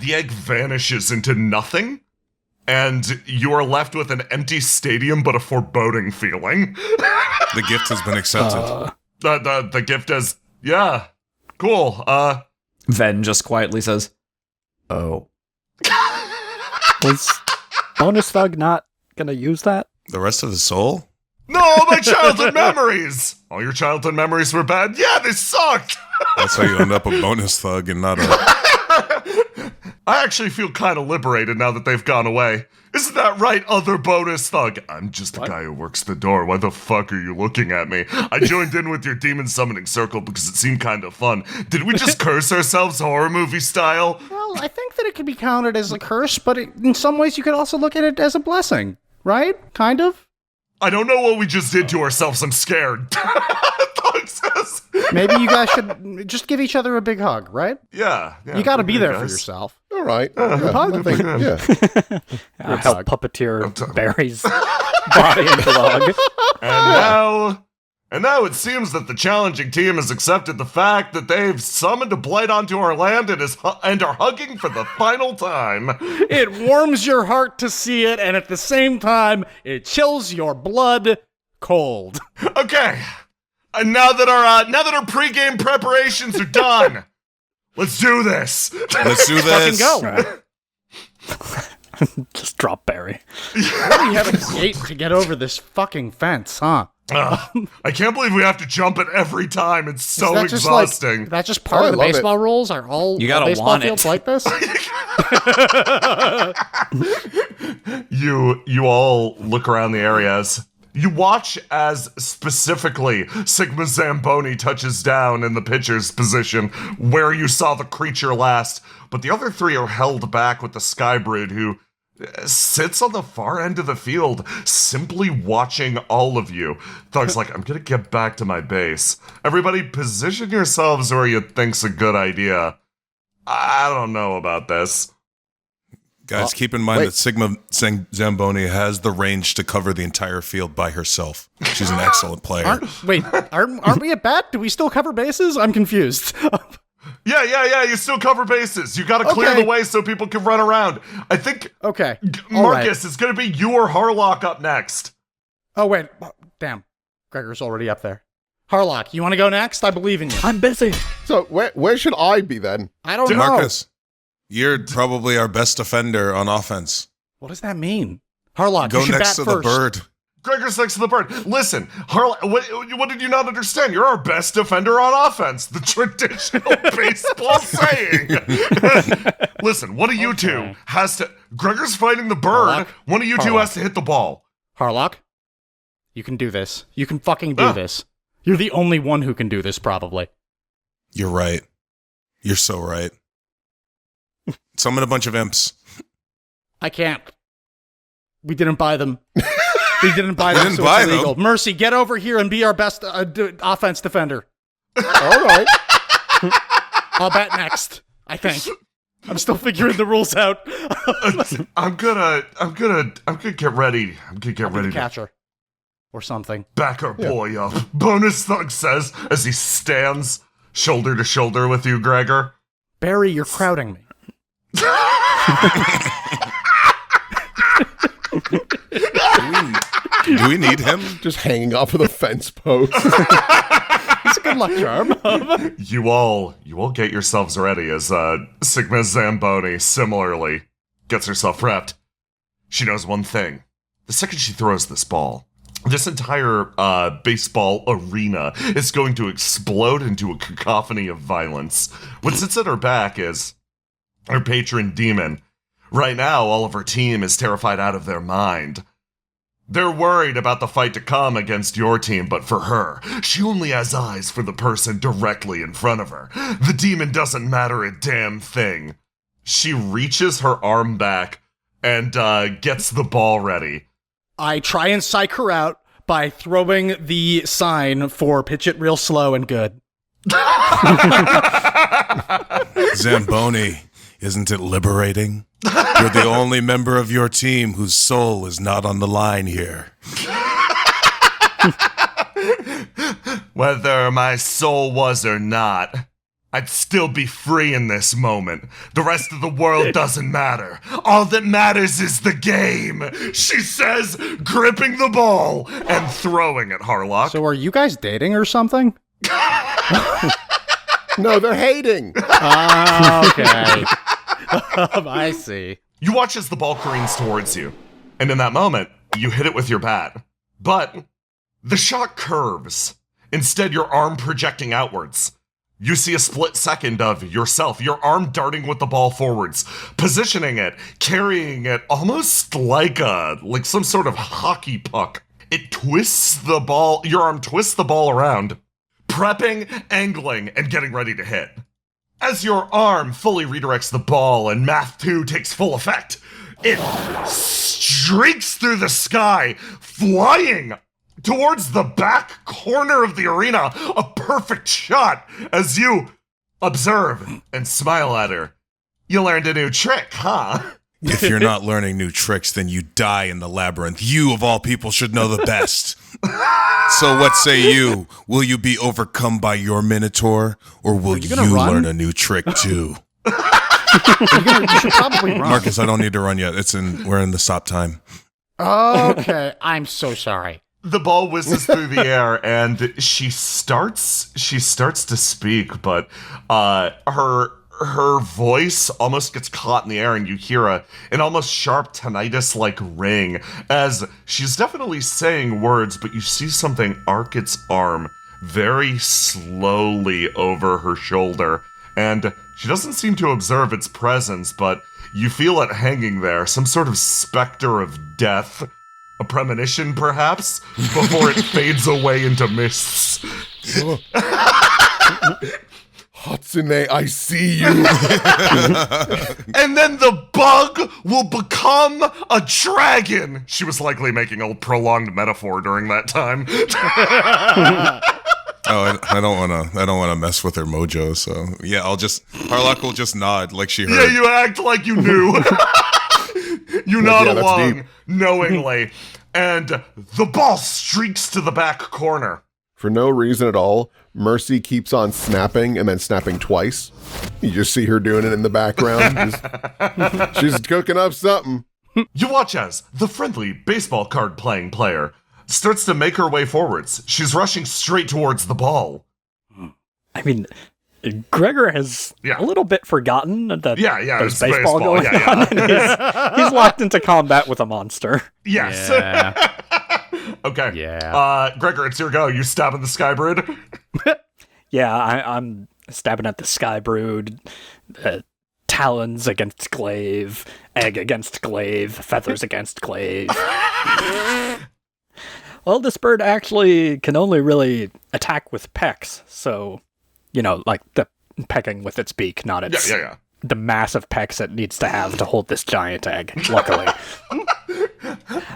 the egg vanishes into nothing, and you are left with an empty stadium but a foreboding feeling. The gift has been accepted. The gift is, yeah, cool. Ven just quietly says, "Oh." Was Bonus Thug not gonna use that? The rest of the soul? No, my childhood memories! All your childhood memories were bad? Yeah, they sucked! That's how you end up a bonus thug and not a... I actually feel kind of liberated now that they've gone away. Isn't that right, other bonus thug? I'm just the guy who works the door. Why the fuck are you looking at me? I joined in with your demon summoning circle because it seemed kind of fun. Did we just curse ourselves horror movie style? Well, I think that it could be counted as a curse, but in some ways you could also look at it as a blessing, right? Kind of? I don't know what we just did to ourselves. I'm scared. Thug says. Maybe you guys should just give each other a big hug, right? Yeah. You gotta be there for guys. yourself. All right. Hug. I'll help puppeteer Barry's body into the hug. And now it seems that the challenging team has accepted the fact that they've summoned a blight onto our land and are hugging for the final time. It warms your heart to see it, and at the same time, it chills your blood cold. Okay, and now that our pregame preparations are done, let's do this. Let's do this. Fucking go. Just drop Barry. Really have a gate to get over this fucking fence, huh? I can't believe we have to jump it every time. It's so Is that just exhausting. that's just part of the baseball rules? Are all baseball want fields it. like this? You all look around the areas. You watch as specifically Sigma Zamboni touches down in the pitcher's position where you saw the creature last, but the other three are held back with the Skybrood, who sits on the far end of the field, simply watching all of you. Thug's like, I'm gonna get back to my base. Everybody position yourselves where you think's a good idea. I don't know about this. Guys, keep in mind that Sigma Zamboni has the range to cover the entire field by herself. She's an excellent player. Aren't we at bat? Do we still cover bases? I'm confused. Yeah, you still cover bases. You gotta clear the way so people can run around. I think Okay. Marcus, it's gonna be you or Harlock up next. Oh, wait. Damn. Gregor's already up there. Harlock, you want to go next? I believe in you. I'm busy. So where should I be then? I don't know. Marcus, you're probably our best defender on offense. What does that mean? Harlock, Go you should next bat to first. the bird. Gregor's next to the bird. Listen, Harlock, what did you not understand? You're our best defender on offense. The traditional baseball saying. Listen, one of you two has to... Gregor's fighting the bird. Harlock? One of you two has to hit the ball. Harlock, you can do this. You can fucking do this. You're the only one who can do this, probably. You're right. You're so right. Summon a bunch of imps. I can't. We didn't buy them. We didn't buy them, so it's illegal. Mercy, get over here and be our best offense defender. All right. I'll bat next, I think. I'm still figuring the rules out. I'm gonna get ready. I'm gonna get ready The to catcher. Or something. back our boy up. Bonus Thug says as he stands shoulder to shoulder with you, Gregor. Barry, you're crowding me. Do we need him? Just hanging off of the fence post. It's a good luck charm. You all get yourselves ready as Sigma Zamboni similarly gets herself prepped. She knows one thing. The second she throws this ball, this entire baseball arena is going to explode into a cacophony of violence. What sits at her back is her patron demon. Right now, all of her team is terrified out of their mind. They're worried about the fight to come against your team, but for her, she only has eyes for the person directly in front of her. The demon doesn't matter a damn thing. She reaches her arm back and gets the ball ready. I try and psych her out by throwing the sign for pitch it real slow and good. Zamboni, isn't it liberating? You're the only member of your team whose soul is not on the line here. Whether my soul was or not, I'd still be free in this moment. The rest of the world doesn't matter. All that matters is the game, she says, gripping the ball and throwing at Harlock. So are you guys dating or something? No, they're hating. Okay. I see. You watch as the ball careens towards you, and in that moment, you hit it with your bat. But the shot curves, instead your arm projecting outwards. You see a split second of yourself, your arm darting with the ball forwards, positioning it, carrying it almost like some sort of hockey puck. It twists the ball, your arm twists the ball around, prepping, angling, and getting ready to hit. As your arm fully redirects the ball and Math 2 takes full effect, it streaks through the sky, flying towards the back corner of the arena, a perfect shot as you observe and smile at her. You learned a new trick, huh? If you're not learning new tricks, then you die in the labyrinth. You, of all people, should know the best. So what say you? Will you be overcome by your Minotaur, or will you learn a new trick too? You should probably run. Marcus, I don't need to run yet. We're in the stop time. Okay, I'm so sorry. The ball whizzes through the air, and she starts to speak, but her voice almost gets caught in the air, and you hear an almost sharp tinnitus-like ring, as she's definitely saying words, but you see something arc its arm very slowly over her shoulder, and she doesn't seem to observe its presence, but you feel it hanging there, some sort of specter of death. A premonition, perhaps, before it fades away into mists. Hatsune, I see you. And then the bug will become a dragon. She was likely making a prolonged metaphor during that time. Oh, I don't wanna mess with her mojo, so yeah, Harlock will just nod like she heard. Yeah, you act like you knew. You nod along deep. knowingly, and the ball streaks to the back corner. For no reason at all, Mercy keeps on snapping and then snapping twice. You just see her doing it in the background. She's cooking up something. You watch as the friendly baseball card playing player starts to make her way forwards. She's rushing straight towards the ball. I mean, Gregor has a little bit forgotten that there's baseball going on. And he's locked into combat with a monster. Yes. Yeah. Okay. Yeah. Gregor, it's your go. You stabbing the Skybird? Yeah, I'm stabbing at the Skybrood. Talons against glaive, egg against glaive, feathers against glaive. Well, this bird actually can only really attack with pecks, so, like the pecking with its beak, not its the massive pecks it needs to have to hold this giant egg, luckily.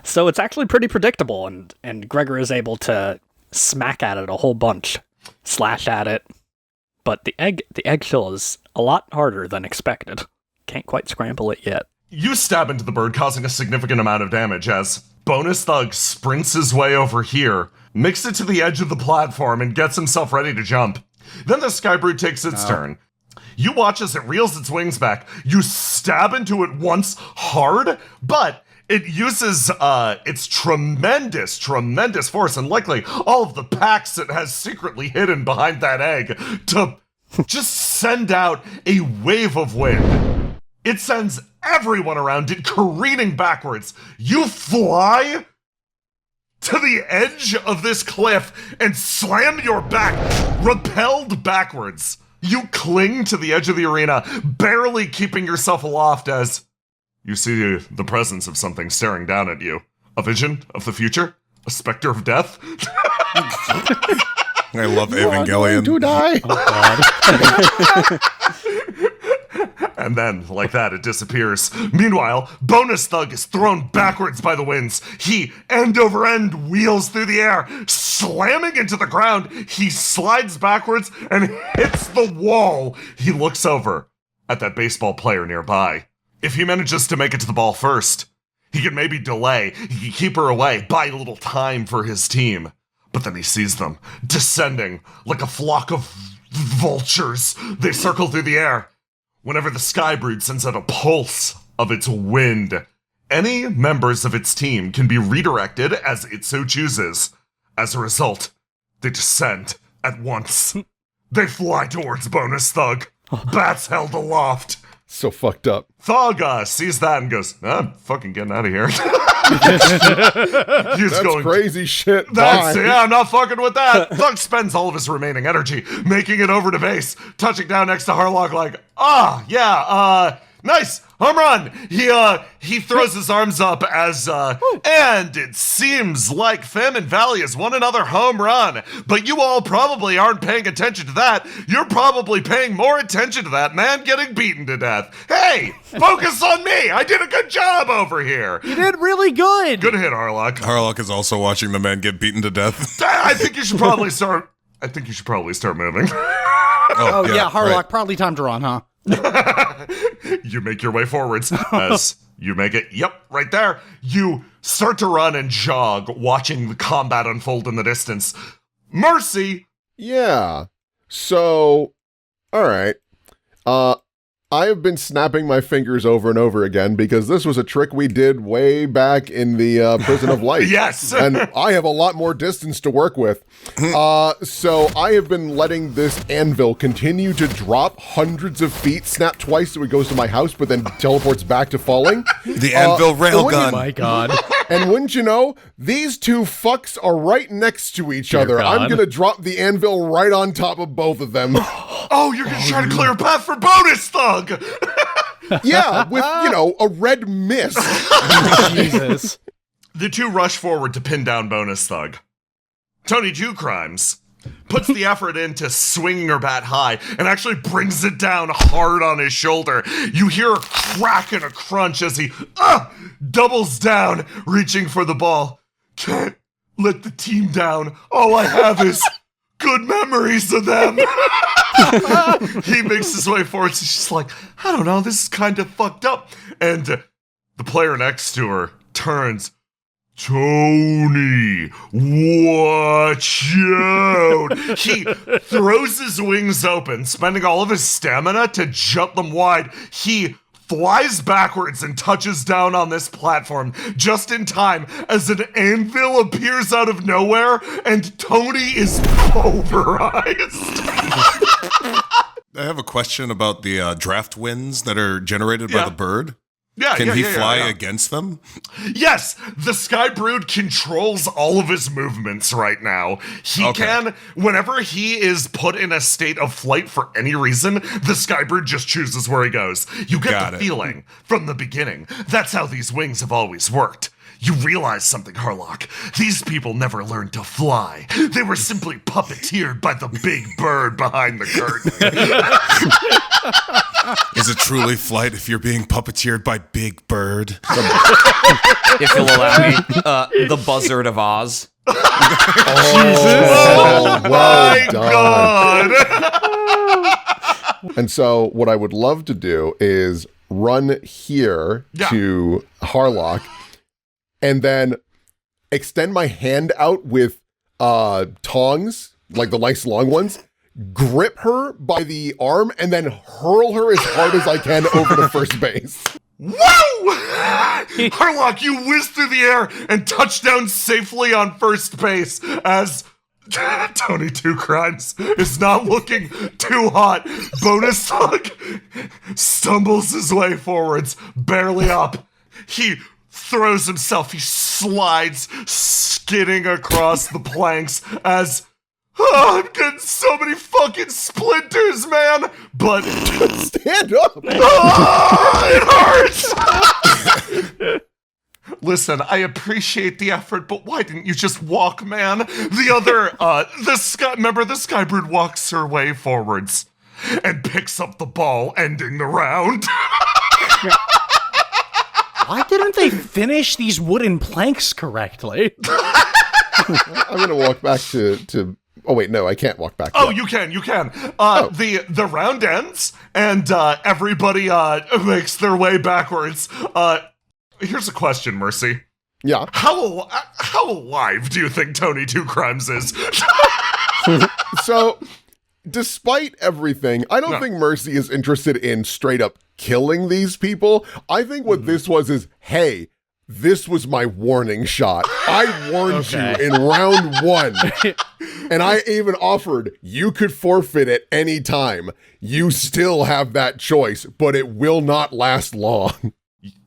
So it's actually pretty predictable, and Gregor is able to smack at it a whole bunch, slash at it, but the eggshell is a lot harder than expected. Can't quite scramble it yet. You stab into the bird, causing a significant amount of damage as Bonus Thug sprints his way over here, makes it to the edge of the platform, and gets himself ready to jump. Then the Skybrood takes its turn. You watch as it reels its wings back. You stab into it once hard, but it uses its tremendous force, and likely all of the packs it has secretly hidden behind that egg, to just send out a wave of wind. It sends everyone around it careening backwards. You fly to the edge of this cliff and slam your back, repelled backwards. You cling to the edge of the arena, barely keeping yourself aloft as you see the presence of something staring down at you. A vision of the future? A specter of death? I love Evangelion. To die. Oh, God. And then, like that, it disappears. Meanwhile, Bonus Thug is thrown backwards by the winds. He, end over end, wheels through the air, slamming into the ground. He slides backwards and hits the wall. He looks over at that baseball player nearby. If he manages to make it to the ball first, he can maybe delay. He can keep her away, buy a little time for his team. But then he sees them, descending like a flock of vultures. They circle through the air. Whenever the Skybrood sends out a pulse of its wind, any members of its team can be redirected as it so chooses. As a result, they descend at once. They fly towards Bonus Thug. Bats held aloft. So fucked up. Thug sees that and goes, I'm fucking getting out of here. That's crazy shit. Yeah, I'm not fucking with that. Thug spends all of his remaining energy making it over to base, touching down next to Harlock like, nice, home run. He throws his arms up as, and it seems like Famine Valley has won another home run. But you all probably aren't paying attention to that. You're probably paying more attention to that man getting beaten to death. Hey, focus on me. I did a good job over here. You did really good. Good hit, Harlock. Harlock is also watching the man get beaten to death. I think you should probably start moving. Oh yeah, Harlock, right. Probably time to run, huh? You make your way forwards as you make it. Yep, right there. You start to run and jog, watching the combat unfold in the distance. Mercy! Yeah. So, all right. I have been snapping my fingers over and over again because this was a trick we did way back in the Prison of Light. Yes! And I have a lot more distance to work with. So I have been letting this Anvil continue to drop hundreds of feet, snap twice so it goes to my house, but then teleports back to falling. The Anvil railgun. Oh my god. And wouldn't you know, these two fucks are right next to each other. God. I'm going to drop the Anvil right on top of both of them. Oh, you're going to try to clear a path for Bonus Thug! Yeah, with, a red mist. Jesus. The two rush forward to pin down Bonus Thug. Tony Two Crimes puts the effort into swinging her bat high and actually brings it down hard on his shoulder. You hear a crack and a crunch as he doubles down, reaching for the ball. Can't let the team down. All I have is good memories of them. He makes his way forward. She's just like, I don't know, this is kind of fucked up. And the player next to her turns. Tony, watch out! He throws his wings open, spending all of his stamina to jump them wide. He flies backwards and touches down on this platform just in time as an anvil appears out of nowhere and Tony is pulverized. I have a question about the draft winds that are generated by the bird. Can he fly against them? Yes, the Skybrood controls all of his movements right now. He can, whenever he is put in a state of flight for any reason, the Skybrood just chooses where he goes. You get the feeling from the beginning. That's how these wings have always worked. You realize something, Harlock. These people never learned to fly. They were simply puppeteered by the big bird behind the curtain. Is it truly flight if you're being puppeteered by Big Bird? If you'll allow me, the Buzzard of Oz. Oh my God! And so what I would love to do is run here to Harlock and then extend my hand out with tongs, like the nice long ones, grip her by the arm, and then hurl her as hard as I can over to first base. Whoa! Harlock, you whiz through the air and touch down safely on first base as Tony Two Crimes is not looking too hot. Bonus Thug stumbles his way forwards, barely up. He throws himself, he slides, skidding across the planks as I'm getting so many fucking splinters, man! But stand up! It hurts! Listen, I appreciate the effort, but why didn't you just walk, man? The other, remember the Skybird walks her way forwards and picks up the ball, ending the round. Why didn't they finish these wooden planks correctly? I'm gonna walk back to oh wait, no, I can't walk back. Oh, you can. The round ends, and everybody makes their way backwards. Here's a question, Mercy. Yeah. How alive do you think Tony Two Crimes is? So, despite everything, I don't think Mercy is interested in straight up killing these people. I think what this was is, hey, this was my warning shot. I warned you in round 1. And I even offered, you could forfeit at any time. You still have that choice, but it will not last long.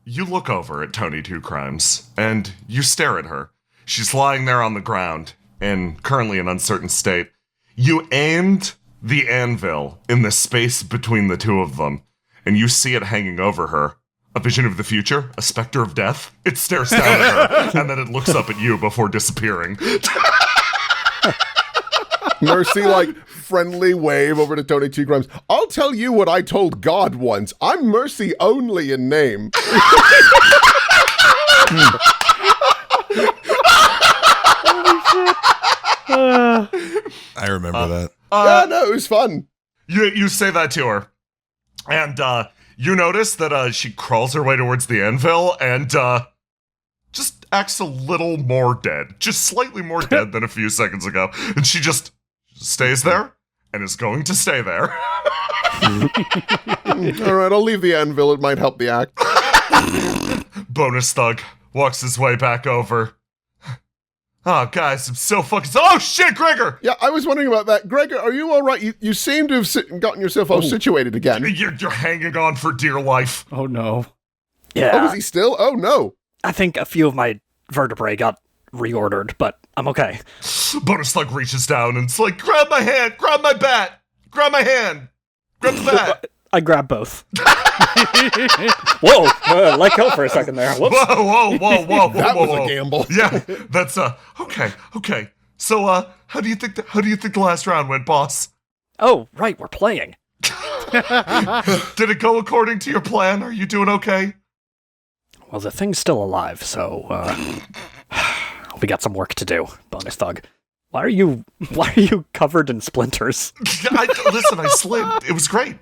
You look over at Tony Two Crimes, and you stare at her. She's lying there on the ground, in currently an uncertain state. You aimed the anvil in the space between the two of them, and you see it hanging over her. A vision of the future, a specter of death. It stares down at her, and then it looks up at you before disappearing. Mercy, like, friendly wave over to Tony Two Crimes. I'll tell you what I told God once. I'm Mercy only in name. I remember that. Yeah, no, it was fun. You say that to her, and you notice that she crawls her way towards the anvil and just acts a little more dead. Just slightly more dead than a few seconds ago. And she just stays there and is going to stay there. All right, I'll leave the anvil. It might help the act. Bonus Thug walks his way back over. Oh, guys, I'm so fucking... Oh, shit, Gregor! Yeah, I was wondering about that. Gregor, are you all right? You seem to have gotten yourself all situated again. You're hanging on for dear life. Oh, no. Yeah. Oh, is he still? Oh, no. I think a few of my vertebrae got reordered, but I'm okay. Bonus Thug reaches down and it's like, grab my hand, grab my bat, grab my hand, grab the bat. I grab both. Whoa, let go for a second there. Whoops. Whoa. That was a gamble. Yeah, that's okay. So, how do you think the last round went, boss? Oh, right, we're playing. Did it go according to your plan? Are you doing okay? Well, the thing's still alive, so we got some work to do, Bonus Thug. Why are you covered in splinters? Listen, I slid. It was great.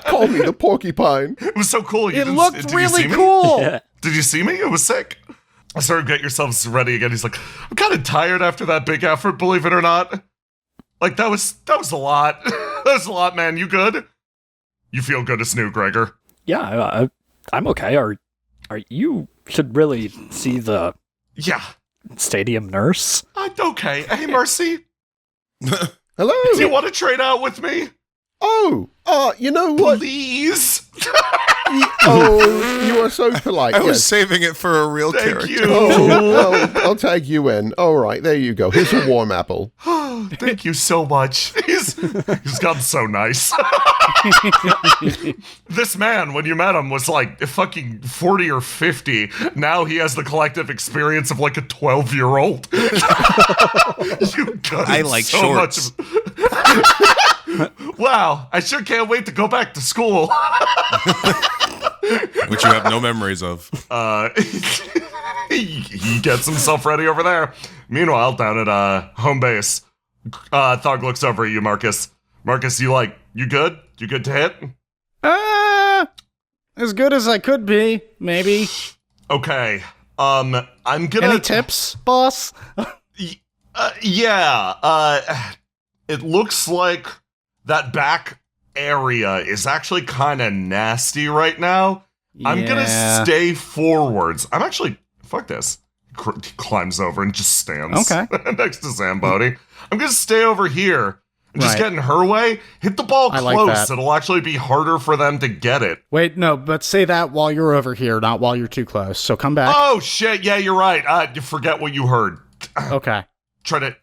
Call me the porcupine. It was so cool. It looked really cool. Yeah. Did you see me? It was sick. Sort of get yourselves ready again. He's like, I'm kind of tired after that big effort, believe it or not. Like, that was a lot. That was a lot, man. You good? You feel good as new, Gregor? Yeah, I'm okay. Are you should really see the stadium nurse? Okay. Hey, Mercy. Hello. Do you want to trade out with me? Oh, you know what? Please. Oh, you are so polite. I was saving it for a real character. Thank you. Oh, I'll tag you in. All right, there you go. Here's a warm apple. Thank you so much. He's gotten so nice. This man, when you met him, was like fucking 40 or 50. Now he has the collective experience of like a 12-year-old. You got I like so shorts. Wow, I sure can't wait to go back to school. Which you have no memories of. He gets himself ready over there. Meanwhile, down at home base, Thug looks over at you, Marcus. Marcus, you good? You good to hit? As good as I could be, maybe. Okay. I'm gonna... Any tips, boss? Yeah. It looks like that back area is actually kind of nasty right now. Yeah. I'm gonna stay forwards. I'm actually... Fuck this. He climbs over and just stands next to Zamboni. I'm gonna stay over here and just get in her way. Hit the ball close. Like it'll actually be harder for them to get it. Wait, no, but say that while you're over here, not while you're too close. So come back. Oh, shit. Yeah, you're right. You forget what you heard. Okay. Try to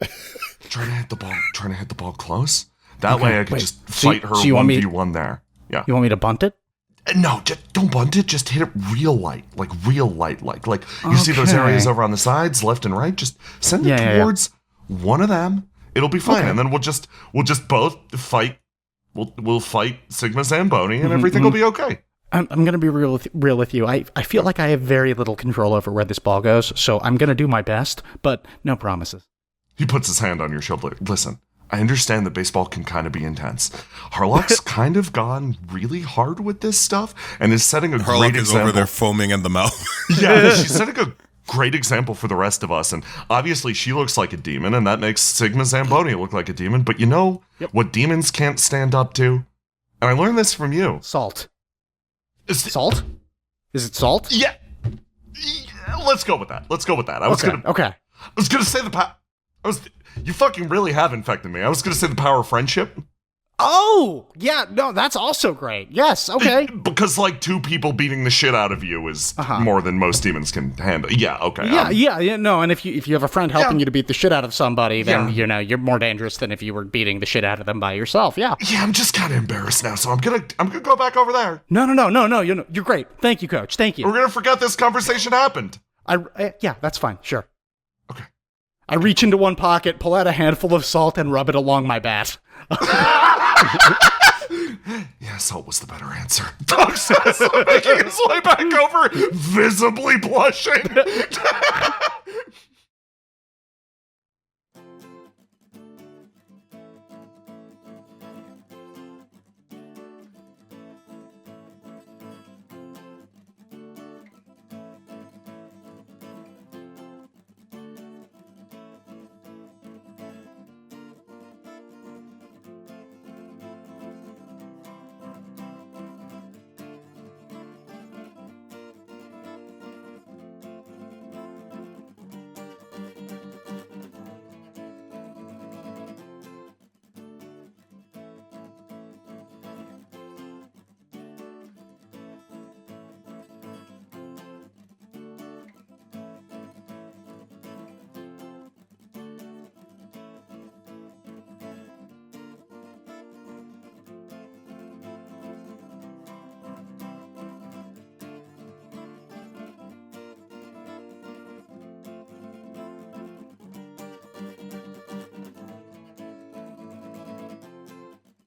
hit the ball. Trying to hit the ball close. That way I can just fight her 1v1 there. Yeah. You want me to bunt it? No, just don't bunt it. Just hit it real light. Like you see those areas over on the sides, left and right. Just send it towards one of them. It'll be fine. And then we'll just both fight. We'll fight Sigma Zamboni and everything will be okay. I'm going to be real with you. I feel like I have very little control over where this ball goes, so I'm going to do my best, but no promises. He puts his hand on your shoulder. Listen, I understand that baseball can kind of be intense. Harlock's kind of gone really hard with this stuff and is setting a great example. Harlock is over there foaming in the mouth. Yeah, she's setting a great example for the rest of us. And obviously she looks like a demon, and that makes Sigma Zamboni look like a demon. But you know what demons can't stand up to? And I learned this from you. Salt. Salt? Is it salt? Yeah. Let's go with that. I was gonna say the power. You fucking really have infected me. I was gonna say the power of friendship. Oh, yeah, no, that's also great. Yes, okay. Because, like, 2 people beating the shit out of you is more than most demons can handle. Yeah, okay. Yeah, no, and if you have a friend helping you to beat the shit out of somebody, then, you know, you're more dangerous than if you were beating the shit out of them by yourself, yeah. Yeah, I'm just kind of embarrassed now, so I'm gonna go back over there. No, you're great. Thank you, Coach, thank you. We're gonna forget this conversation happened. Yeah, that's fine, sure. Okay. I reach into one pocket, pull out a handful of salt, and rub it along my bat. Yeah, salt was the better answer. Doug says, making his way back over, visibly blushing.